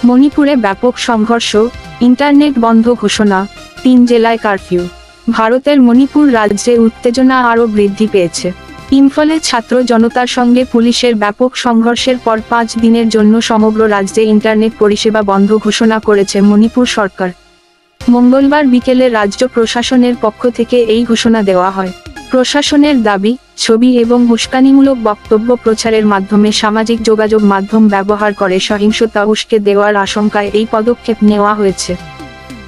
মণিপুরে ব্যাপক সংঘর্ষ, ইন্টারনেট বন্ধ ঘোষণা, 3 জেলায় কারফিউ। ভারতের মণিপুর রাজ্যে উত্তেজনা আরও বৃদ্ধি পেয়েছে। ইম্ফলে ছাত্র জনতার সঙ্গে পুলিশের ব্যাপক সংঘর্ষের পর 5 দিনের জন্য সমগ্র রাজ্যে ইন্টারনেট পরিষেবা বন্ধ ঘোষণা করেছে মণিপুর সরকার। মঙ্গলবার বিকেলে রাজ্য প্রশাসনের পক্ষ থেকে এই ঘোষণা দেওয়া হয়। প্রশাসনের দাবি, ছবি এবং উস্কানিমূলক বক্তব্য প্রচারের মাধ্যমে সামাজিক যোগাযোগ মাধ্যম ব্যবহার করে সহিংসতা উস্কে দেওয়ার আশঙ্কায় এই পদক্ষেপ নেওয়া হয়েছে।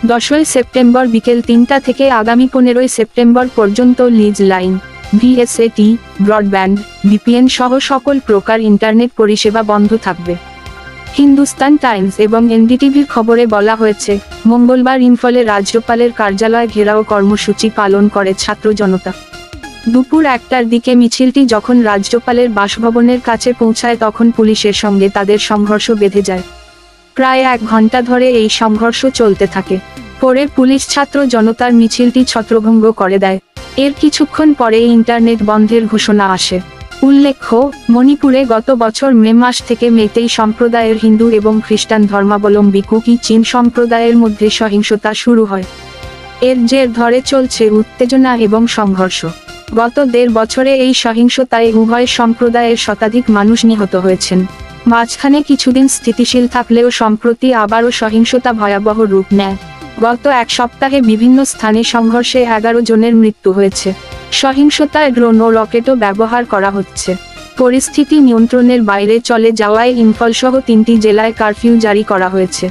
10 সেপ্টেম্বর বিকেল 3টা থেকে আগামী 15 সেপ্টেম্বর পর্যন্ত লিজ লাইন, ভিএসএটি, ব্রডব্যান্ড, ভিপিএন সহ সকল প্রকার ইন্টারনেট পরিষেবা বন্ধ থাকবে। হিন্দুস্তান টাইমস এবং এনডিটিভির খবরে বলা হয়েছে, মঙ্গলবার ইম্ফলে রাজ্যপালের কার্যালয় ঘেরাও কর্মসূচি পালন করে ছাত্র জনতা। দুপুর 1টার দিকে মিছিলটি যখন রাজ্যপালের বাসভবনের কাছে পৌঁছায় তখন পুলিশের সঙ্গে তাদের সংঘর্ষ বেঁধে যায়। প্রায় 1 ঘন্টা ধরে এই সংঘর্ষ চলতে থাকে। পরে পুলিশ ছাত্র জনতার মিছিলটি ছত্রভঙ্গ করে দেয়। এর কিছুক্ষণ পরে ইন্টারনেট বন্ধের ঘোষণা আসে। উল্লেখ্য, মণিপুরে গত বছর মে মাস থেকে মেইতেই সম্প্রদায়ের হিন্দু এবং খ্রিস্টান ধর্মাবলম্বী কুকি চিন সম্প্রদায়ের মধ্যে সহিংসতা শুরু হয়। এর জের ধরে চলছে উত্তেজনা এবং সংঘর্ষ। গত 1.5 বছরে এই সহিংসতায় উভয় সম্প্রদায়ের শতাধিক মানুষ নিহত হয়েছেন। মাঝখানে কিছুদিন স্থিতিশীল থাকলেও সম্প্রতি আবারও সহিংসতা ভয়াবহ রূপ নেয়। গত 1 সপ্তাহে বিভিন্ন স্থানে সংঘর্ষে 11 জনের মৃত্যু হয়েছে। সহিংসতায় ড্রোন ও রকেটও ব্যবহার করা হচ্ছে। পরিস্থিতি নিয়ন্ত্রণের বাইরে চলে যাওয়ায় ইম্ফল সহ 3টি জেলায় কারফিউ জারি করা হয়েছে।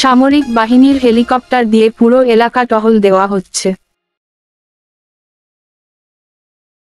সামরিক বাহিনীর হেলিকপ্টার দিয়ে পুরো এলাকা টহল দেওয়া হচ্ছে।